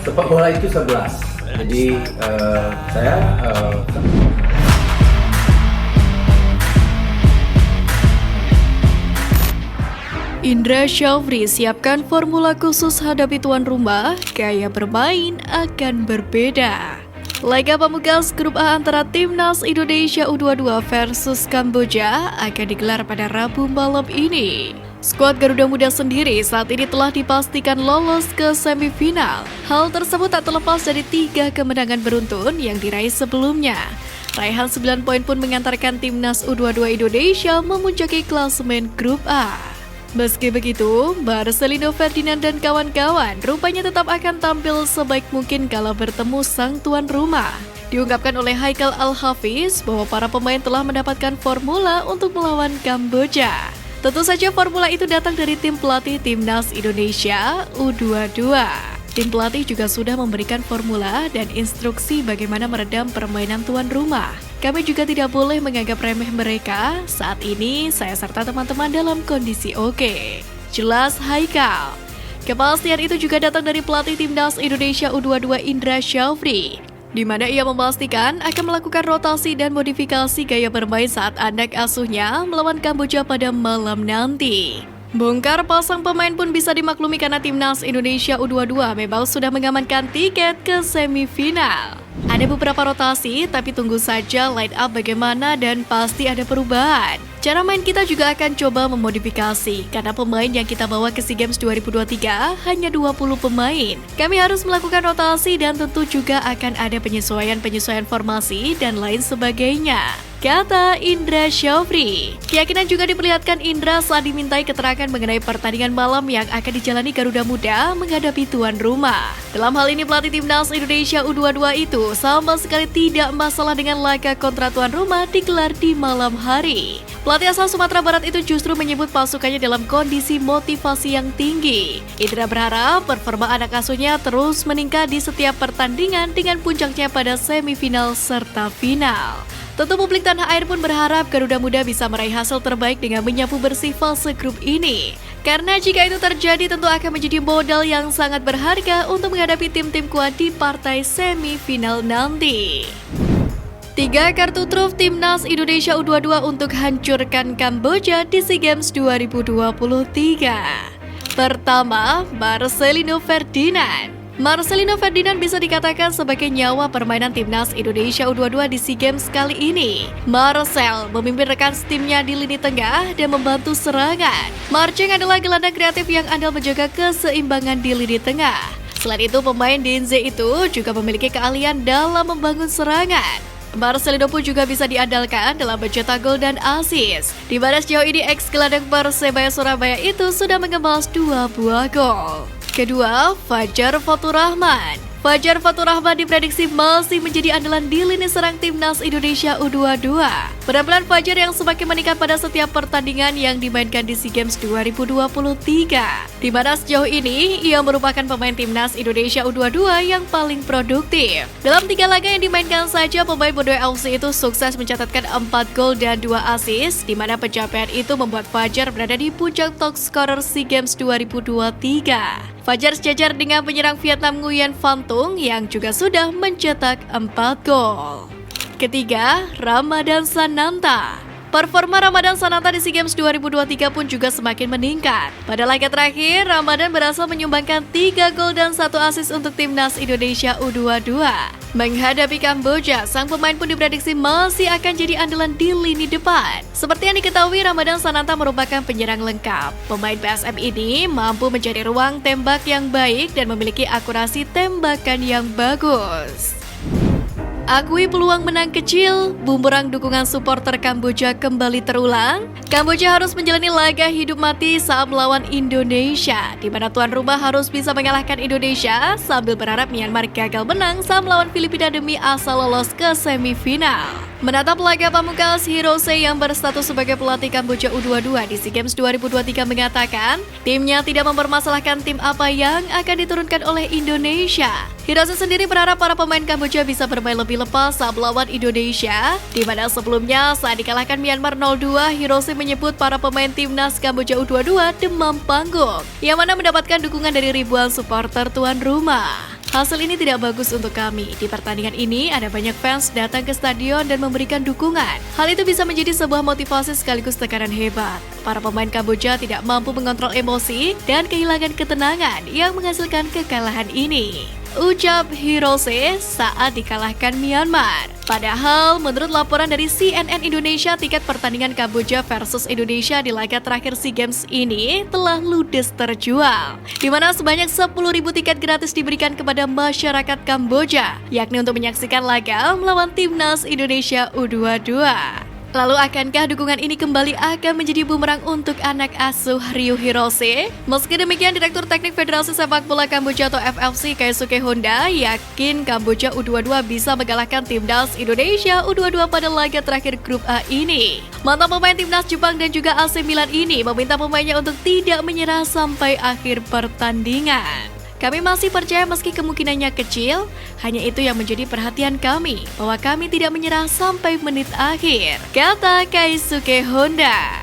Sepak bola itu 11. Jadi saya Indra Syafri siapkan formula khusus hadapi tuan rumah, gaya bermain akan berbeda. Laga pamungkas grup A antara Timnas Indonesia U22 versus Kamboja akan digelar pada Rabu malam ini. Skuad Garuda Muda sendiri saat ini telah dipastikan lolos ke semifinal. Hal tersebut tak terlepas dari 3 kemenangan beruntun yang diraih sebelumnya. Raihan 9 poin pun mengantarkan Timnas U22 Indonesia memuncaki klasemen grup A. Meski begitu, Marcelino Ferdinand dan kawan-kawan rupanya tetap akan tampil sebaik mungkin kala bertemu sang tuan rumah. Diungkapkan oleh Haikal Al-Hafiz bahwa para pemain telah mendapatkan formula untuk melawan Kamboja. Tentu saja formula itu datang dari tim pelatih Timnas Indonesia U22. Tim pelatih juga sudah memberikan formula dan instruksi bagaimana meredam permainan tuan rumah. Kami juga tidak boleh menganggap remeh mereka. Saat ini saya serta teman-teman dalam kondisi oke. Jelas Haikal. Kepastian itu juga datang dari pelatih Timnas Indonesia U22 Indra Syafri, di mana ia memastikan akan melakukan rotasi dan modifikasi gaya bermain saat anak asuhnya melawan Kamboja pada malam nanti. Bongkar pasang pemain pun bisa dimaklumi karena Timnas Indonesia U22 memang sudah mengamankan tiket ke semifinal. Ada beberapa rotasi, tapi tunggu saja line up bagaimana dan pasti ada perubahan. Cara main kita juga akan coba memodifikasi, karena pemain yang kita bawa ke SEA Games 2023 hanya 20 pemain. Kami harus melakukan rotasi dan tentu juga akan ada penyesuaian formasi dan lain sebagainya, kata Indra Syafri. Keyakinan juga diperlihatkan Indra saat dimintai keterangan mengenai pertandingan malam yang akan dijalani Garuda Muda menghadapi tuan rumah. Dalam hal ini pelatih Timnas Indonesia U22 itu sama sekali tidak masalah dengan laga kontra tuan rumah digelar di malam hari. Pelatih asal Sumatera Barat itu justru menyebut pasukannya dalam kondisi motivasi yang tinggi. Indra berharap performa anak asuhnya terus meningkat di setiap pertandingan dengan puncaknya pada semifinal serta final. Tentu publik tanah air pun berharap Garuda Muda bisa meraih hasil terbaik dengan menyapu bersih fase grup ini. Karena jika itu terjadi tentu akan menjadi modal yang sangat berharga untuk menghadapi tim-tim kuat di partai semifinal nanti. 3 kartu truf Timnas Indonesia U22 untuk hancurkan Kamboja di SEA Games 2023. Pertama, Marcelino Ferdinand. Marcelino Ferdinand bisa dikatakan sebagai nyawa permainan Timnas Indonesia U22 di SEA Games kali ini. Marcel memimpin rekan timnya di lini tengah dan membantu serangan. Marceng adalah gelandang kreatif yang andal menjaga keseimbangan di lini tengah. Selain itu, pemain DNZ itu juga memiliki keahlian dalam membangun serangan. Marcelino pun juga bisa diandalkan dalam mencetak gol dan assist, di mana sejauh ini ex-gelandang Persebaya Surabaya itu sudah mengemas 2 buah gol. Kedua, Fajar Faturrahman. Fajar Faturrahman diprediksi masih menjadi andalan di lini serang Timnas Indonesia U22. Penampilan Fajar yang semakin meningkat pada setiap pertandingan yang dimainkan di SEA Games 2023, di mana sejauh ini ia merupakan pemain Timnas Indonesia U22 yang paling produktif. Dalam 3 laga yang dimainkan saja, pemain Borneo FC itu sukses mencatatkan 4 gol dan 2 assist, di mana pencapaian itu membuat Fajar berada di puncak top scorer SEA Games 2023. Fajar sejajar dengan penyerang Vietnam Nguyen Van Tung yang juga sudah mencetak 4 gol. Ketiga, Ramadan Sananta. Performa Ramadan Sananta di SEA Games 2023 pun juga semakin meningkat. Pada laga terakhir, Ramadan berhasil menyumbangkan 3 gol dan 1 assist untuk Timnas Indonesia U22. Menghadapi Kamboja, sang pemain pun diprediksi masih akan jadi andalan di lini depan. Seperti yang diketahui, Ramadan Sananta merupakan penyerang lengkap. Pemain PSM ini mampu mencari ruang tembak yang baik dan memiliki akurasi tembakan yang bagus. Akui peluang menang kecil, bumerang dukungan supporter Kamboja kembali terulang. Kamboja harus menjalani laga hidup mati saat melawan Indonesia, di mana tuan rumah harus bisa mengalahkan Indonesia sambil berharap Myanmar gagal menang saat melawan Filipina demi asa lolos ke semifinal. Menatap laga pamungkas, Hirose yang berstatus sebagai pelatih Kamboja U22 di SEA Games 2023 mengatakan timnya tidak mempermasalahkan tim apa yang akan diturunkan oleh Indonesia. Hirose sendiri berharap para pemain Kamboja bisa bermain lebih lepas saat melawan Indonesia, di mana sebelumnya saat dikalahkan Myanmar 0-2, Hirose menyebut para pemain timnas Kamboja U22 demam panggung, yang mana mendapatkan dukungan dari ribuan supporter tuan rumah. Hasil ini tidak bagus untuk kami. Di pertandingan ini ada banyak fans datang ke stadion dan memberikan dukungan. Hal itu bisa menjadi sebuah motivasi sekaligus tekanan hebat. Para pemain Kamboja tidak mampu mengontrol emosi dan kehilangan ketenangan yang menghasilkan kekalahan ini, ucap Hirose saat dikalahkan Myanmar. Padahal, menurut laporan dari CNN Indonesia, tiket pertandingan Kamboja versus Indonesia di laga terakhir SEA Games ini telah ludes terjual, di mana sebanyak 10.000 tiket gratis diberikan kepada masyarakat Kamboja, yakni untuk menyaksikan laga melawan timnas Indonesia U22. Lalu akankah dukungan ini kembali akan menjadi bumerang untuk anak asuh Ryu Hirose? Meski demikian, Direktur Teknik Federasi Sepak Bola Kamboja atau FFC Keisuke Honda yakin Kamboja U22 bisa mengalahkan timnas Indonesia U22 pada laga terakhir grup A ini. Mantan pemain timnas Jepang dan juga AC Milan ini meminta pemainnya untuk tidak menyerah sampai akhir pertandingan. Kami masih percaya meski kemungkinannya kecil, hanya itu yang menjadi perhatian kami, bahwa kami tidak menyerah sampai menit akhir, kata Keisuke Honda.